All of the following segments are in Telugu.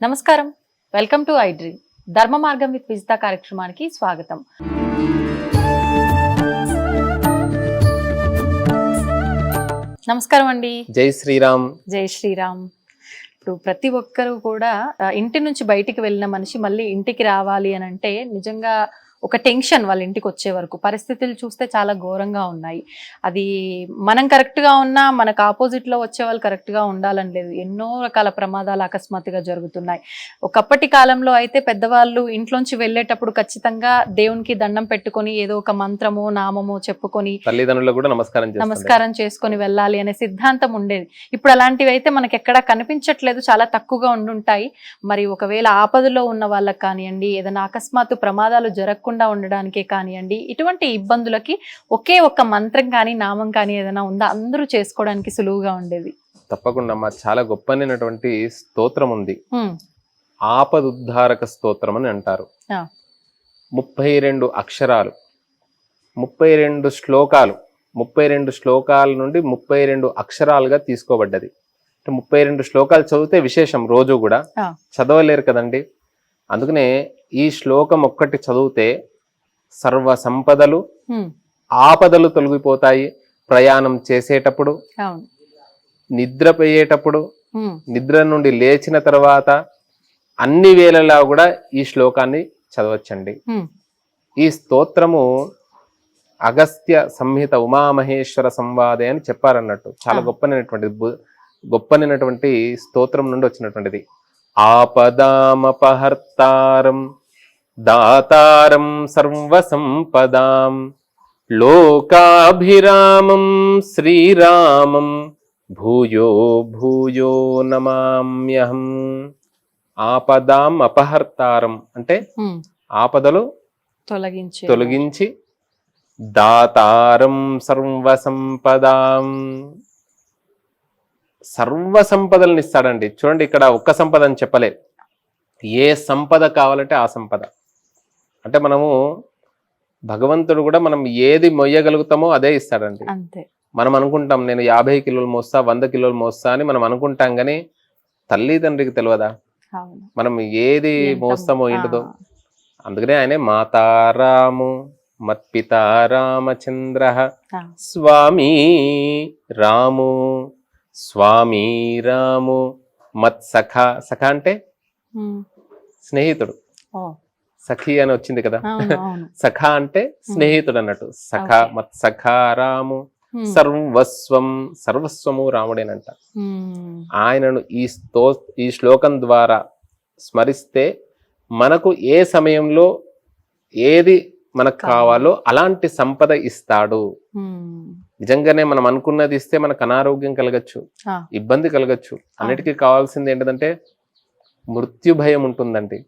నమస్కారం, వెల్కమ్ టు ఐడ్రీమ్. ధర్మ మార్గం విత్ విజిత కార్యక్రమానికి స్వాగతం. నమస్కారం అండి. జై శ్రీరామ్. జై శ్రీరామ్. ఇప్పుడు ప్రతి ఒక్కరు కూడా ఇంటి నుంచి బయటికి వెళ్ళిన మనిషి మళ్ళీ ఇంటికి రావాలి అని అంటే నిజంగా ఒక టెన్షన్. వాళ్ళ ఇంటికి వచ్చే వరకు పరిస్థితులు చూస్తే చాలా ఘోరంగా ఉన్నాయి. అది మనం కరెక్ట్గా ఉన్నా మనకు ఆపోజిట్లో వచ్చే వాళ్ళు కరెక్ట్గా ఉండాలని లేదు. ఎన్నో రకాల ప్రమాదాలు అకస్మాత్తుగా జరుగుతున్నాయి. ఒకప్పటి కాలంలో అయితే పెద్దవాళ్ళు ఇంట్లోంచి వెళ్ళేటప్పుడు ఖచ్చితంగా దేవునికి దండం పెట్టుకొని ఏదో ఒక మంత్రమో నామమో చెప్పుకొని తల్లిదండ్రులకు కూడా నమస్కారం చేసుకొని వెళ్ళాలి అనే సిద్ధాంతం ఉండేది. ఇప్పుడు అలాంటివి అయితే మనకి ఎక్కడా కనిపించట్లేదు, చాలా తక్కువగా ఉండుంటాయి. మరి ఒకవేళ ఆపదలో ఉన్న వాళ్ళకి కానివ్వండి, ఏదైనా అకస్మాత్తు ప్రమాదాలు జరగకుండా ఉండడానికే కానివ్వండి, ఇటువంటి ఇబ్బందులకి ఒకే ఒక్క మంత్రం కానీ నామం కానీ ఏదైనా ఉందా అందరూ చేసుకోవడానికి సులువుగా ఉండేది? తప్పకుండా అమ్మా, చాలా గొప్పనైనటువంటి స్తోత్రం ఉంది. ఆపదుద్ధారక స్తోత్రం అని అంటారు. 32 అక్షరాలు, 32 శ్లోకాలు, 32 శ్లోకాల నుండి 32 అక్షరాలుగా తీసుకోబడ్డది. 32 శ్లోకాలు చదివితే విశేషం. రోజు కూడా చదవలేరు కదండి. అందుకనే ఈ శ్లోకం ఒక్కటి చదివితే సర్వ సంపదలు, ఆపదలు తొలగిపోతాయి. ప్రయాణం చేసేటప్పుడు, నిద్రపోయేటప్పుడు, నిద్ర నుండి లేచిన తర్వాత అన్ని వేళలా కూడా ఈ శ్లోకాన్ని చదవచ్చండి. ఈ స్తోత్రము అగస్త్య సంహిత ఉమామహేశ్వర సంవాదే అని చెప్పారన్నట్టు. చాలా గొప్పనైనటువంటి స్తోత్రం నుండి వచ్చినటువంటిది. ఆపదామపహర్తారం దాతారం సర్వసంపదాం లోకాభిరామం శ్రీరామం భూయో భూయో నమామ్యహం. ఆపదాం అపహర్తారం అంటే ఆపదలు తొలగించి, దాతారం సర్వసంపదాం, సర్వ సంపదలను ఇస్తాడండి. చూడండి, ఇక్కడ ఒక్క సంపద అని చెప్పలే, ఏ సంపద కావాలంటే ఆ సంపద. అంటే మనము భగవంతుడు కూడా మనం ఏది మొయ్యగలుగుతామో అదే ఇస్తాడండి. మనం అనుకుంటాం నేను 50 కిలోలు మోస్తా, 100 కిలోలు మోస్తా అని మనం అనుకుంటాం, కానీ తల్లిదండ్రికి తెలియదా మనం ఏది మోస్తామో ఏంటిదో. అందుకనే ఆయనే మాతారాము మత్పితా రామచంద్ర స్వామి రాము స్వామి రాము మత్ సఖ. సఖ అంటే స్నేహితుడు. సఖి అని వచ్చింది కదా, సఖ అంటే స్నేహితుడు అన్నట్టు. సఖ మత్ సఖ రాము సర్వస్వం, సర్వస్వము రాముడేనంట. ఆయనను ఈ శ్లోకం ద్వారా స్మరిస్తే మనకు ఏ సమయంలో ఏది మనకు కావాలో అలాంటి సంపద ఇస్తాడు. నిజంగానే మనం అనుకున్నది ఇస్తే మనకు అనారోగ్యం కలగచ్చు, ఇబ్బంది కలగచ్చు. అన్నిటికీ కావాల్సింది ఏంటంటే మృత్యు భయం ఉంటుందండి.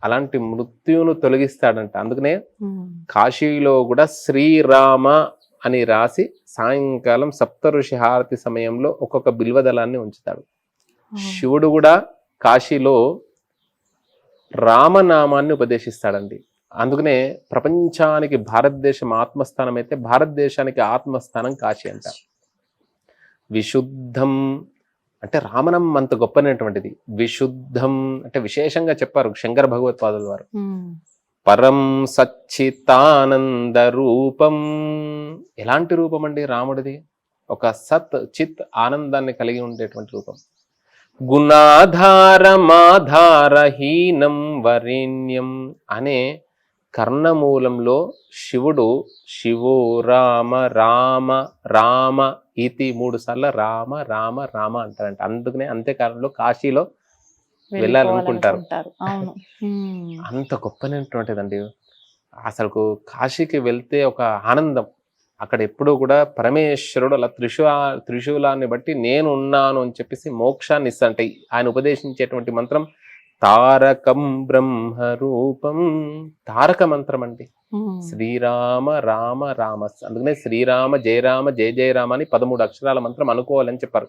అలాంటి మృత్యువును తొలగిస్తాడంట. అందుకనే కాశీలో కూడా శ్రీరామ అని రాసి సాయంకాలం సప్తఋషి హారతి సమయంలో ఒక్కొక్క బిల్వదళాన్ని ఉంచుతాడు. శివుడు కూడా కాశీలో రామనామాన్ని ఉపదేశిస్తాడండి. అందుకనే ప్రపంచానికి భారతదేశం ఆత్మస్థానం అయితే భారతదేశానికి ఆత్మస్థానం కాశీ అంట. విశుద్ధం అంటే రామనం అంత గొప్పనటువంటిది. విశుద్ధం అంటే విశేషంగా చెప్పారు శంకర భగవత్పాదుల వారు. పరం సచ్చితానంద రూపం. ఎలాంటి రూపం అండి రాముడిది? ఒక సత్ చిత్ ఆనందాన్ని కలిగి ఉండేటువంటి రూపం. గుణాధారమాధారహీనం వరేణ్యం అనే కర్ణమూలంలో శివుడు శివో రామ రామ రామ ఇతి 3 సార్లు రామ రామ రామ అంటారంట. అందుకనే అంతే కాలంలో కాశీలో వెళ్ళాలనుకుంటారు. అంత గొప్పనటువంటిదండి. అసలు కాశీకి వెళ్తే ఒక ఆనందం. అక్కడ ఎప్పుడూ కూడా పరమేశ్వరుడు అలా త్రిశూలాన్ని బట్టి నేను ఉన్నాను అని చెప్పేసి మోక్షాన్ని ఇస్తా. అంటే ఆయన ఉపదేశించేటువంటి మంత్రం తారకం బ్రహ్మరూపం. తారక మంత్రం అండి. శ్రీరామ రామ రామ. అందుకనే శ్రీరామ జయరామ జయ జయ రామ అని 13 అక్షరాల మంత్రం అనుకోవాలని చెప్పారు.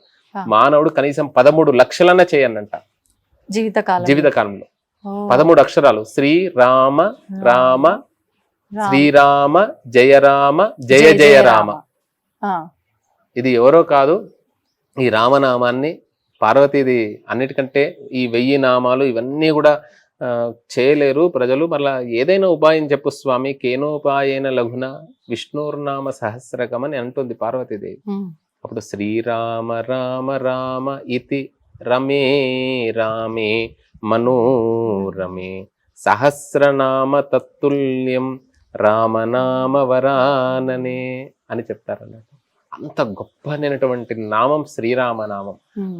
మానవుడు కనీసం 13 లక్షలన్నా చేయనంట జీవితకాలంలో. 13 అక్షరాలు. శ్రీరామ రామ శ్రీరామ జయ రామ జయ జయ రామ. ఇది ఎవరో కాదు, ఈ రామనామాన్ని పార్వతీది అన్నిటికంటే ఈ 1000 నామాలు ఇవన్నీ కూడా చేయలేరు ప్రజలు, మళ్ళా ఏదైనా ఉపాయం చెప్పు స్వామి, కేనోపాయన లఘున విష్ణుర్నామ సహస్రకం అని అంటుంది పార్వతీదేవి. అప్పుడు శ్రీరామ రామ రామ ఇతి రమే రామే మనోరమే సహస్రనామ తత్తుల్యం రామనామ వరాననే అని చెప్తారన్నట్టు. అంత గొప్పనైనటువంటి నామం శ్రీరామనామం.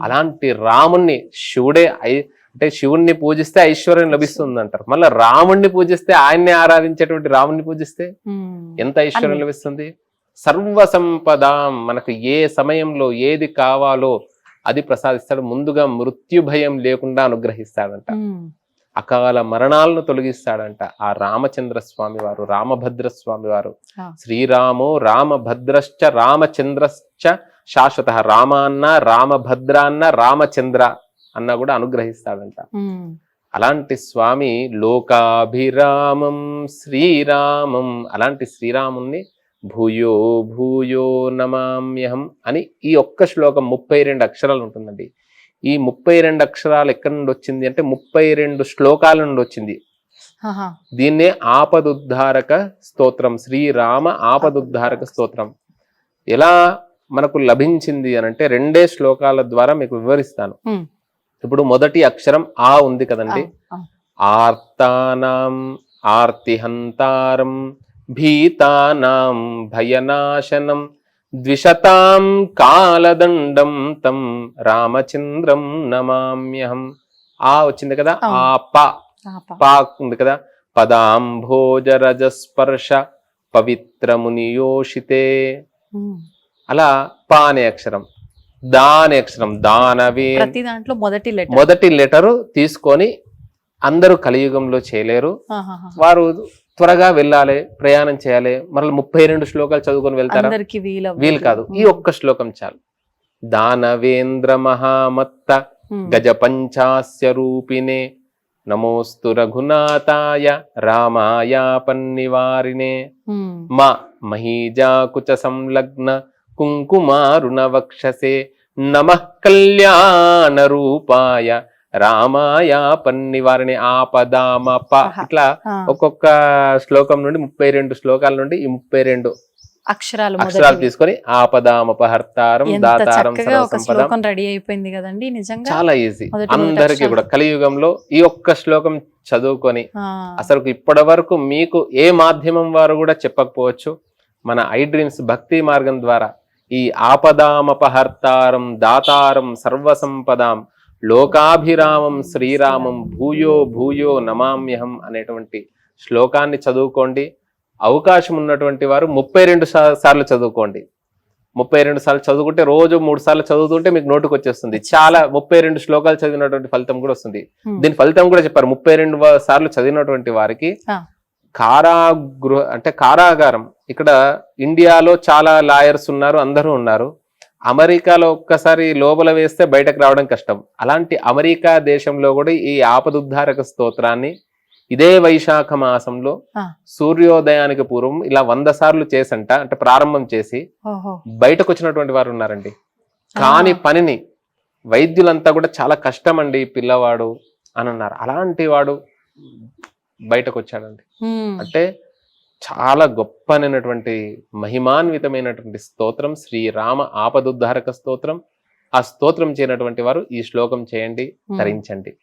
అలాంటి రాముణ్ణి శివుడే అంటే శివుణ్ణి పూజిస్తే ఐశ్వర్యం లభిస్తుంది అంటారు, మళ్ళీ రాముణ్ణి పూజిస్తే ఆయన్ని ఆరాధించేటువంటి రాముణ్ణి పూజిస్తే ఎంత ఐశ్వర్యం లభిస్తుంది. సర్వ సంపదాం, మనకు ఏ సమయంలో ఏది కావాలో అది ప్రసాదిస్తాడు. ముందుగా మృత్యు భయం లేకుండా అనుగ్రహిస్తాడంట, అకాల మరణాలను తొలగిస్తాడంట ఆ రామచంద్ర స్వామి వారు, రామభద్ర స్వామి వారు. శ్రీరామో రామభద్రశ్చ రామచంద్రశ్చ శాశ్వత. రామ అన్న, రామభద్ర అన్న, రామచంద్ర అన్న కూడా అనుగ్రహిస్తాడంట. అలాంటి స్వామి లోకాభిరామం శ్రీరామం, అలాంటి శ్రీరాముణ్ణి భూయో భూయో నమామ్యహం అని ఈ ఒక్క శ్లోకం 32 అక్షరాలు ఉంటుందండి. ఈ 32 అక్షరాలు ఎక్కడి నుండి వచ్చింది అంటే 32 శ్లోకాల నుండి వచ్చింది. దీన్నే ఆపదుద్ధారక స్తోత్రం, శ్రీరామ ఆపదుద్ధారక స్తోత్రం. ఎలా మనకు లభించింది అనంటే 2 శ్లోకాల ద్వారా మీకు వివరిస్తాను. ఇప్పుడు మొదటి అక్షరం ఆ ఉంది కదండి. ఆర్తానాం ఆర్తిహంతారం భీతానాం భయనాశనం ద్విషతాం కాలదండం తం రామచంద్రం నమామ్యహం. ఆ వచ్చింది కదా. ఆ పా ఉంది కదా. పదాంభోజరజస్పర్శ పవిత్రమునియోషితే. అలా పా అనే అక్షరం, దా అనే అక్షరం, దానవే. మొదటి లెటరు తీసుకొని అందరూ కలియుగంలో చేయలేరు, వారు త్వరగా వెళ్ళాలి, ప్రయాణం చేయాలి, మరలా 32 శ్లోకాలు చదువుకొని వెళ్తారా? వీలు కాదు. ఈ ఒక్క శ్లోకం చాలు. దానవేంద్ర మహామత్త గజ పంచాస్య రూపిణే నమోస్తు రఘునాథాయ రామాయ పన్నివారినే మా మహీజాకుచ సంలగ్న కుంకుమారుణ వక్షసే నమః కళ్యాణ రూపాయ రామాయ పన్నివారిని. ఆపదామ ప. ఇట్లా ఒక్కొక్క శ్లోకం నుండి 32 శ్లోకాల నుండి ఈ 32 అక్షరాలు తీసుకొని ఆపదామపహర్తారం దాతారం సర్వసంపదం రెడీ అయిపోయింది కదండి. నిజంగా చాలా ఈజీ. అందరికీ కూడా కలియుగంలో ఈ ఒక్క శ్లోకం చదువుకొని, అసలు ఇప్పటి వరకు మీకు ఏ మాధ్యమం వారు కూడా చెప్పకపోవచ్చు, మన ఐ డ్రీమ్స్ భక్తి మార్గం ద్వారా ఈ ఆపదామపహర్తారం దాతారం సర్వసంపదాం లోకాభిరామం శ్రీరామం భూయో భూయో నమామ్యహం అనేటువంటి శ్లోకాన్ని చదువుకోండి. అవకాశం ఉన్నటువంటి వారు 32 సార్లు చదువుకోండి. 32 సార్లు చదువుకుంటే రోజు 3 సార్లు చదువుతుంటే మీకు నోటుకు వచ్చేస్తుంది. చాలా 32 శ్లోకాలు చదివినటువంటి ఫలితం కూడా వస్తుంది. దీని ఫలితం కూడా చెప్పారు. 32 సార్లు చదివినటువంటి వారికి కారాగారం. ఇక్కడ ఇండియాలో చాలా లాయర్స్ ఉన్నారు, అందరూ ఉన్నారు. అమెరికాలో ఒక్కసారి లోపల వేస్తే బయటకు రావడం కష్టం. అలాంటి అమెరికా దేశంలో కూడా ఈ ఆపదుద్ధారక స్తోత్రాన్ని ఇదే వైశాఖ మాసంలో సూర్యోదయానికి పూర్వం ఇలా 100 సార్లు చేసంట, అంటే ప్రారంభం చేసి బయటకు వచ్చినటువంటి వారు ఉన్నారండి. కాని పనిని వైద్యులంతా కూడా చాలా కష్టం అండి పిల్లవాడు అని అన్నారు. అలాంటి వాడు బయటకు వచ్చాడండి. అంటే చాలా గొప్పనైనటువంటి మహిమాన్వితమైనటువంటి స్తోత్రం శ్రీరామ ఆపదుద్ధారక స్తోత్రం. ఆ స్తోత్రం చేయనటువంటి వారు ఈ శ్లోకం చేయండి, ధరించండి.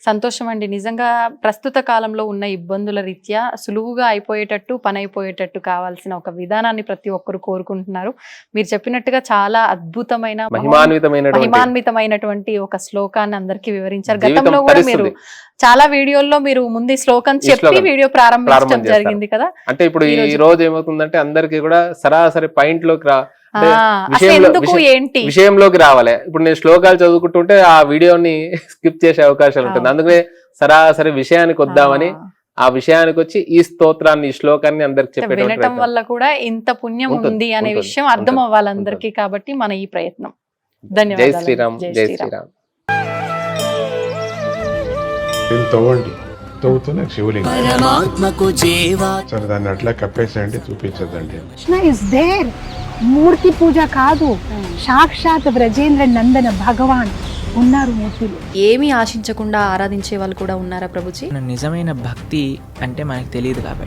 సంతోషం అండి. నిజంగా ప్రస్తుత కాలంలో ఉన్న ఇబ్బందుల రీత్యా సులువుగా అయిపోయేటట్టు, పని అయిపోయేటట్టు కావాల్సిన ఒక విధానాన్ని ప్రతి ఒక్కరు కోరుకుంటున్నారు. మీరు చెప్పినట్టుగా చాలా అద్భుతమైన మహిమాన్వితమైనటువంటి ఒక శ్లోకాన్ని అందరికీ వివరించారు. గతంలో కూడా మీరు చాలా వీడియోల్లో మీరు ముందు శ్లోకం చెప్పి వీడియో ప్రారంభించడం జరిగింది కదా. అంటే ఇప్పుడు ఈ రోజు ఏమవుతుందంటే అందరికీ కూడా సరాసరి పాయింట్ లోకి విషయంలోకి రావాలి. ఇప్పుడు నేను శ్లోకాలు చదువుకుంటుంటే ఆ వీడియోని స్కిప్ చేసే అవకాశాలు ఉంటుంది. అందుకనే సరాసరి విషయానికి వద్దామని ఆ విషయానికి వచ్చి ఈ స్తోత్రాన్ని, ఈ శ్లోకాన్ని అందరికి చెప్పేటట్టు వినటం వల్ల కూడా ఇంత పుణ్యం ఉంది అనే విషయం అర్థం అవ్వాలి అందరికీ. కాబట్టి మన ఈ ప్రయత్నం. ధన్యవాదాలు. జై శ్రీరామ్. జై శ్రీరామ్. తవ్వండి, తవ్వుతూనే శివలింగం. పరమాత్మకు జీవా సరే దాన్ని అట్లా కప్పేసేయండి, చూపించదండి. Krishna is there. మూర్తి పూజ కాదు, సాక్షాత్ బ్రజేంద్ర నందన భగవాన్ ఉన్నారు మూర్తిలో. ఏమీ ఆశించకుండా ఆరాధించే వాళ్ళు కూడా ఉన్నారా ప్రభుజీ? నిజమైన భక్తి అంటే మనకు తెలియదు కాబట్టి